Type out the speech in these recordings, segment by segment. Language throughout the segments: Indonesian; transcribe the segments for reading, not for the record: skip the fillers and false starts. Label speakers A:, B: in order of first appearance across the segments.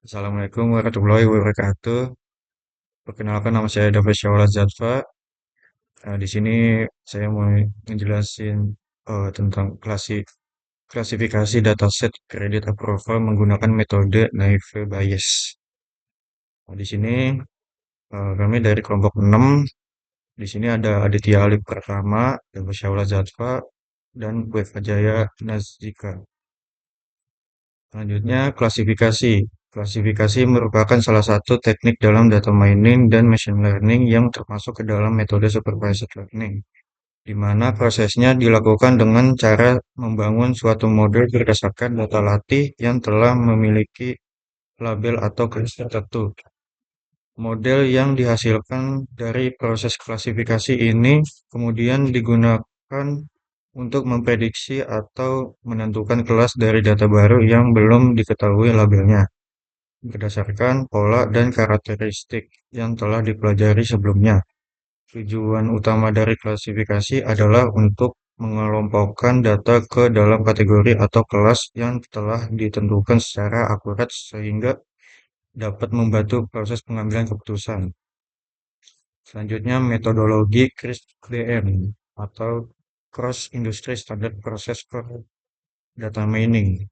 A: Assalamualaikum warahmatullahi wabarakatuh. Perkenalkan nama saya David Syawal Zaffa. Di sini saya mau menjelasin tentang klasifikasi dataset kredit approval menggunakan metode Naive Bayes. Di sini kami dari kelompok 6. Di sini ada Aditya Alif Pratama, David Syawal Zaffa, dan Weva Jaya Nazika. Selanjutnya, klasifikasi. Klasifikasi merupakan salah satu teknik dalam data mining dan machine learning yang termasuk ke dalam metode supervised learning, di mana prosesnya dilakukan dengan cara membangun suatu model berdasarkan data latih yang telah memiliki label atau kelas tertentu. Model yang dihasilkan dari proses klasifikasi ini kemudian digunakan untuk memprediksi atau menentukan kelas dari data baru yang belum diketahui labelnya, berdasarkan pola dan karakteristik yang telah dipelajari sebelumnya. Tujuan utama dari klasifikasi adalah untuk mengelompokkan data ke dalam kategori atau kelas yang telah ditentukan secara akurat sehingga dapat membantu proses pengambilan keputusan. Selanjutnya, metodologi CRISP-DM atau Cross Industry Standard Process for Data Mining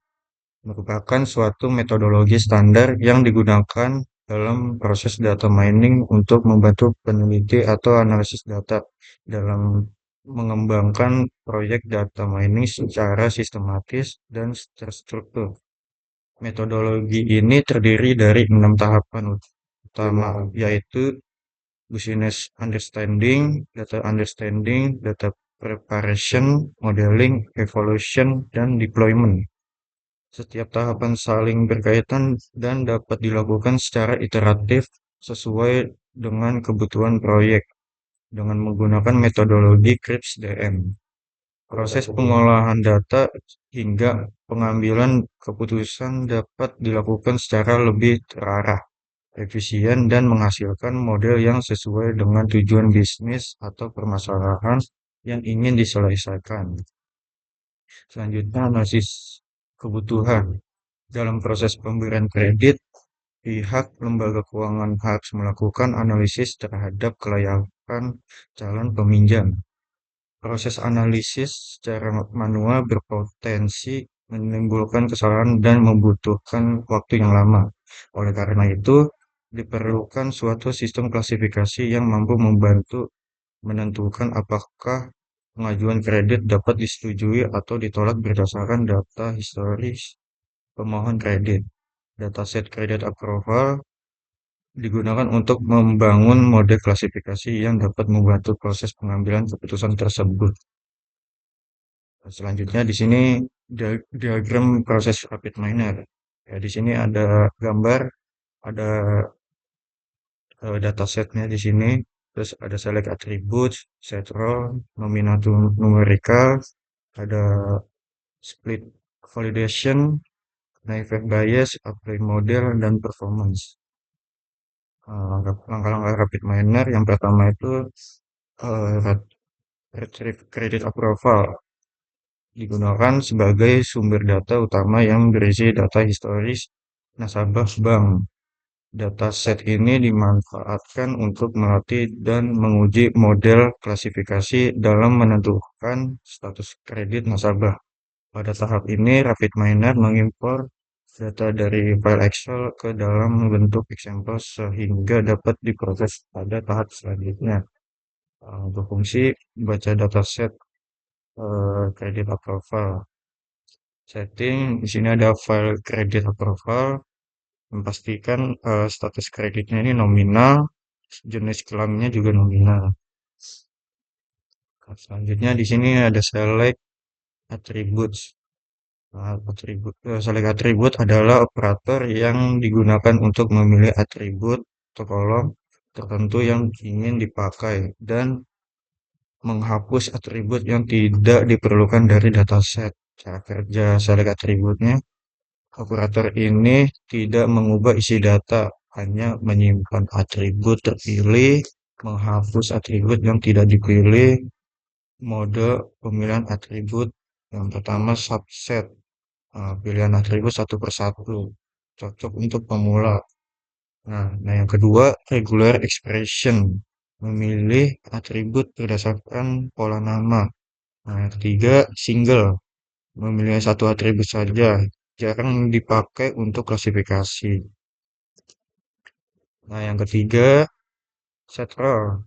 A: merupakan suatu metodologi standar yang digunakan dalam proses data mining untuk membantu peneliti atau analisis data dalam mengembangkan proyek data mining secara sistematis dan terstruktur. Metodologi ini terdiri dari 6 tahapan utama, yaitu business understanding, data preparation, modeling, evaluation, dan deployment. Setiap tahapan saling berkaitan dan dapat dilakukan secara iteratif sesuai dengan kebutuhan proyek dengan menggunakan metodologi CRISP-DM. Proses pengolahan data hingga pengambilan keputusan dapat dilakukan secara lebih terarah, efisien, dan menghasilkan model yang sesuai dengan tujuan bisnis atau permasalahan yang ingin diselesaikan. Selanjutnya, analisis kebutuhan. Dalam proses pemberian kredit, pihak lembaga keuangan harus melakukan analisis terhadap kelayakan calon peminjam. Proses analisis secara manual berpotensi menimbulkan kesalahan dan membutuhkan waktu yang lama. Oleh karena itu, diperlukan suatu sistem klasifikasi yang mampu membantu menentukan apakah pengajuan kredit dapat disetujui atau ditolak berdasarkan data historis pemohon kredit. Dataset kredit approval digunakan untuk membangun model klasifikasi yang dapat membantu proses pengambilan keputusan tersebut. Selanjutnya di sini diagram proses rapid miner. Ya, di sini ada gambar, ada datasetnya di sini, terus ada select attributes, set role, nominal to numerical, ada split validation, naive Bayes, apply model, dan performance. Langkah-langkah rapid miner yang pertama itu retrieve credit approval digunakan sebagai sumber data utama yang berisi data historis nasabah bank. Dataset ini dimanfaatkan untuk melatih dan menguji model klasifikasi dalam menentukan status kredit nasabah. Pada tahap ini, Rapid Miner mengimpor data dari file Excel ke dalam bentuk example sehingga dapat diproses pada tahap selanjutnya. Untuk fungsi baca dataset kredit approval. Setting di sini ada file kredit approval, memastikan status kreditnya ini nominal, jenis kelaminnya juga nominal. Selanjutnya di sini ada select attributes. Select attribute adalah operator yang digunakan untuk memilih atribut atau kolom tertentu yang ingin dipakai dan menghapus atribut yang tidak diperlukan dari dataset. Cara kerja select attributnya, operator ini tidak mengubah isi data, hanya menyimpan atribut terpilih, menghapus atribut yang tidak dipilih. Mode pemilihan atribut yang pertama subset, pilihan atribut satu persatu. cocok untuk pemula. Nah, yang kedua, regular expression, memilih atribut berdasarkan pola nama. Nah, yang ketiga, single, memilih satu atribut saja, jarang dipakai untuk klasifikasi. Nah, yang ketiga, Setral.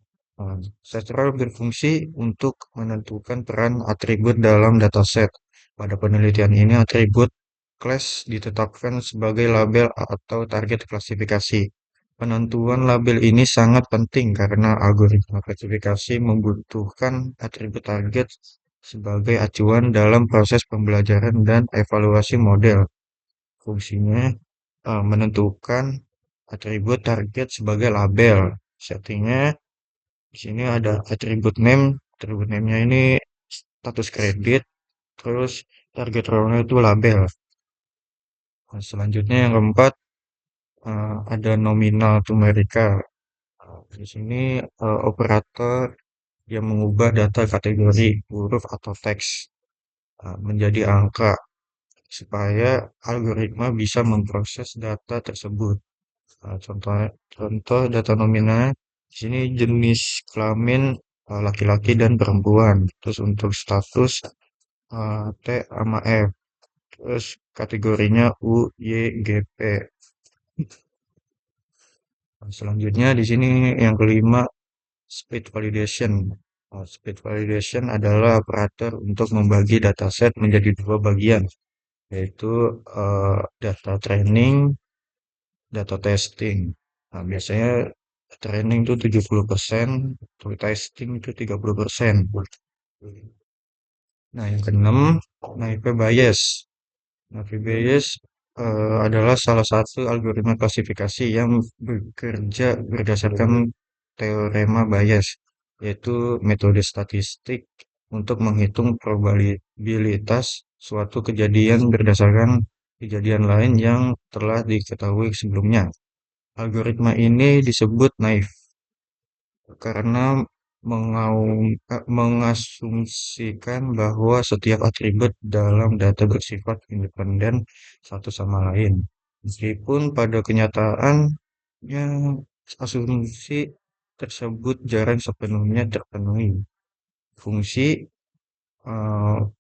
A: Setral berfungsi untuk menentukan peran atribut dalam dataset. Pada penelitian ini, atribut class ditetapkan sebagai label atau target klasifikasi. Penentuan label ini sangat penting karena algoritma klasifikasi membutuhkan atribut target sebagai acuan dalam proses pembelajaran dan evaluasi model. Fungsinya menentukan atribut target sebagai label. Settingnya di sini ada atribut name. Atribut name-nya ini status kredit, terus target role-nya itu label. Nah, selanjutnya yang keempat ada nominal numerical. Di sini operator yang mengubah data kategori huruf atau teks menjadi angka supaya algoritma bisa memproses data tersebut. Contoh contoh data nominal di sini jenis kelamin laki-laki dan perempuan. Terus untuk status T sama F. Terus kategorinya U, Y, G, P. Nah, selanjutnya di sini yang kelima speed validation. Speed validation adalah operator untuk membagi dataset menjadi dua bagian, yaitu data training, data testing. Nah, biasanya training itu 70%, untuk testing itu 30%. Nah, yang keenam, naive Bayes. Naive Bayes adalah salah satu algoritma klasifikasi yang bekerja berdasarkan teorema Bayes, yaitu metode statistik untuk menghitung probabilitas suatu kejadian berdasarkan kejadian lain yang telah diketahui sebelumnya. Algoritma ini disebut naive karena mengasumsikan bahwa setiap atribut dalam data bersifat independen satu sama lain. Meskipun pada kenyataannya asumsi tersebut jarang sepenuhnya terpenuhi. Fungsi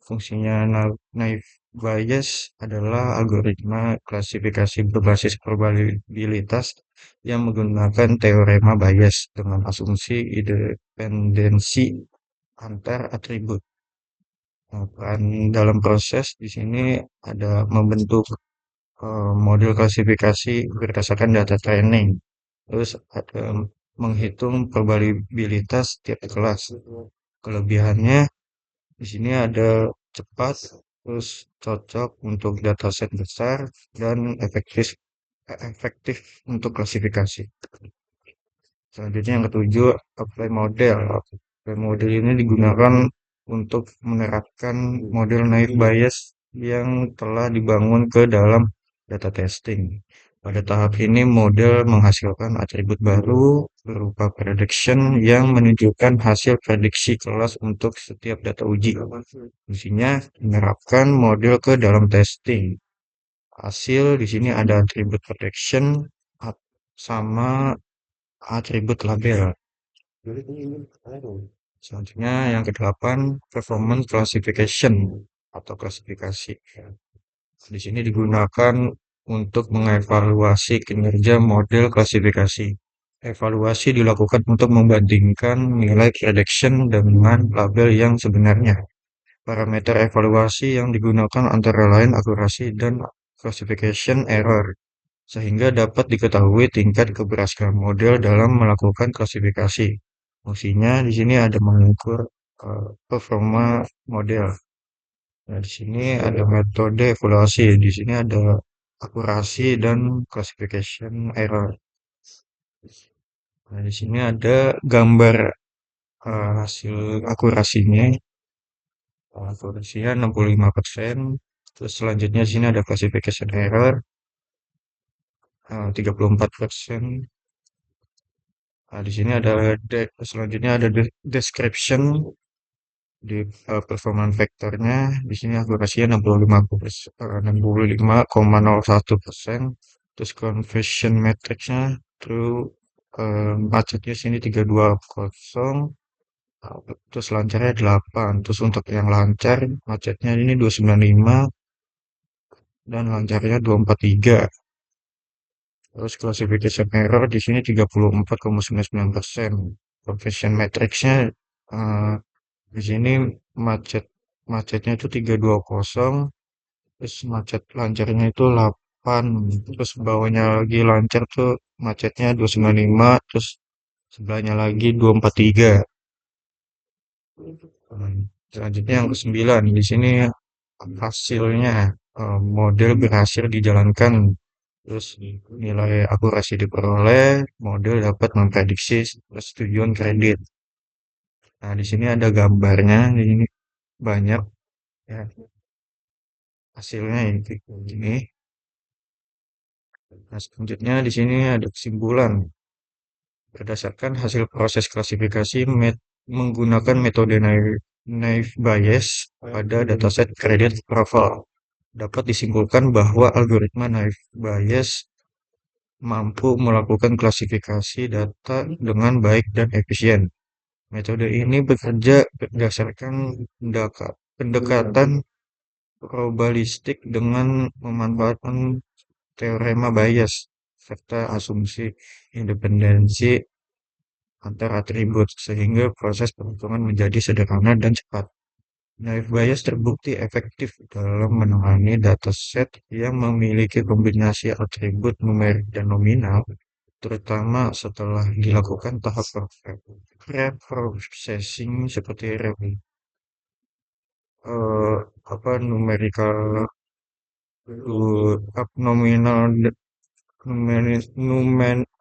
A: Fungsinya naive Bayes adalah algoritma klasifikasi berbasis probabilitas yang menggunakan teorema Bayes dengan asumsi independensi antar atribut. Nah, peran dalam proses di sini ada membentuk model klasifikasi berdasarkan data training, terus ada menghitung probabilitas tiap kelas. Kelebihannya di sini ada cepat, terus cocok untuk dataset besar dan efektif untuk klasifikasi. Selanjutnya yang ketujuh, apply model. Apply model ini digunakan untuk menerapkan model naive Bayes yang telah dibangun ke dalam data testing. Pada tahap ini, model menghasilkan atribut baru berupa prediction yang menunjukkan hasil prediksi kelas untuk setiap data uji. Fungsinya menerapkan model ke dalam testing. Hasil di sini ada atribut prediction sama atribut label. Selanjutnya yang kedelapan, performance classification atau klasifikasi. Di sini digunakan untuk mengevaluasi kinerja model klasifikasi. Evaluasi dilakukan untuk membandingkan nilai prediction dengan label yang sebenarnya. Parameter evaluasi yang digunakan antara lain akurasi dan classification error, sehingga dapat diketahui tingkat keberhasilan model dalam melakukan klasifikasi. Fungsinya di sini ada mengukur performa model. Nah, di sini ada metode evaluasi. Di sini ada akurasi dan classification error. Nah, di sini ada gambar hasil akurasinya. Akurasinya 65%. Terus selanjutnya di sini ada classification error 34%. Nah, di sini ada selanjutnya ada description di performance vektornya. Di sini akurasinya 65,01%. terus conversion matrixnya, terus macetnya sini 320, terus lancarnya 8, terus untuk yang lancar macetnya ini 295 dan lancarnya 243. Terus classification error di sini 34,99%. Conversion matrixnya eh, di sini macet macetnya itu 320, terus macet lancarnya itu 8, terus bawahnya lagi lancar tuh macetnya 295, terus sebelahnya lagi 243. Selanjutnya yang ke-9, di sini hasilnya model berhasil dijalankan, terus nilai akurasi diperoleh, model dapat memprediksi persetujuan kredit. Nah, di sini ada gambarnya, ini banyak ya hasilnya ini. Nah, selanjutnya di sini ada kesimpulan. Berdasarkan hasil proses klasifikasi menggunakan metode naive Bayes pada dataset kredit profile, dapat disimpulkan bahwa algoritma naive Bayes mampu melakukan klasifikasi data dengan baik dan efisien. Metode ini bekerja berdasarkan pendekatan probabilistik dengan memanfaatkan teorema Bayes serta asumsi independensi antar atribut, sehingga proses perhitungan menjadi sederhana dan cepat. Naive Bayes terbukti efektif dalam menangani dataset yang memiliki kombinasi atribut numerik dan nominal, terutama setelah dilakukan tahap preprocessing seperti eh, numerical nominal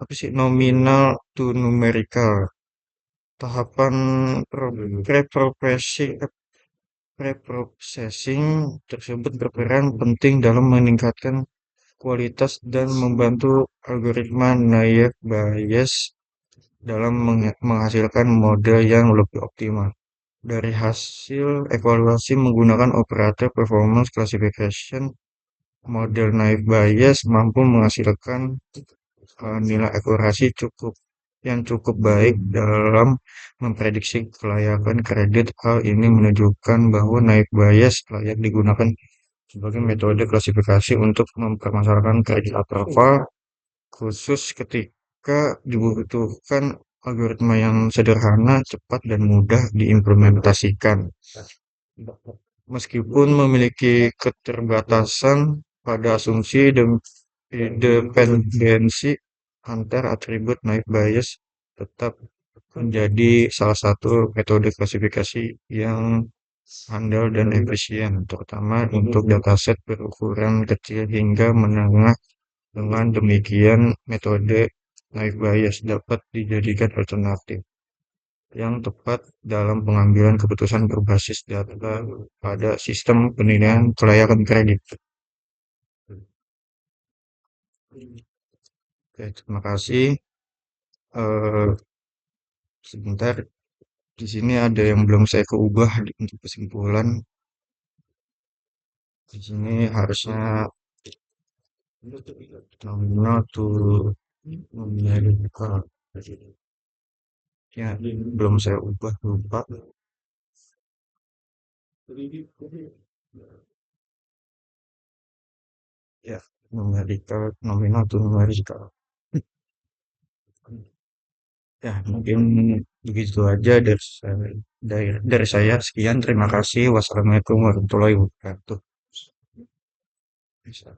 A: apa sih nominal to numerical. Tahapan preprocessing preprocessing tersebut berperan penting dalam meningkatkan kualitas dan membantu algoritma naive Bayes dalam menghasilkan model yang lebih optimal. Dari hasil evaluasi menggunakan operator performance classification, model naive Bayes mampu menghasilkan nilai akurasi yang cukup baik dalam memprediksi kelayakan kredit. Hal ini menunjukkan bahwa naive Bayes layak digunakan sebagai metode klasifikasi untuk mempermasalahkan kredit approval, khusus ketika dibutuhkan algoritma yang sederhana, cepat, dan mudah diimplementasikan. Meskipun memiliki keterbatasan pada asumsi dan dependensi antar atribut, naive Bayes tetap menjadi salah satu metode klasifikasi yang handal dan efisien, terutama untuk dataset berukuran kecil hingga menengah. Dengan demikian, metode naive Bayes dapat dijadikan alternatif yang tepat dalam pengambilan keputusan berbasis data pada sistem penilaian kelayakan kredit. Oke, terima kasih. Eh, Sebentar, di sini ada yang belum saya keubah untuk kesimpulan. Di sini harusnya nominal to numerical. Ya, belum saya ubah, lupa. Ya, numerical, nominal to numerical. Ya, mungkin begitu aja dari saya. Sekian, terima kasih. Wassalamualaikum warahmatullahi wabarakatuh. Bisa.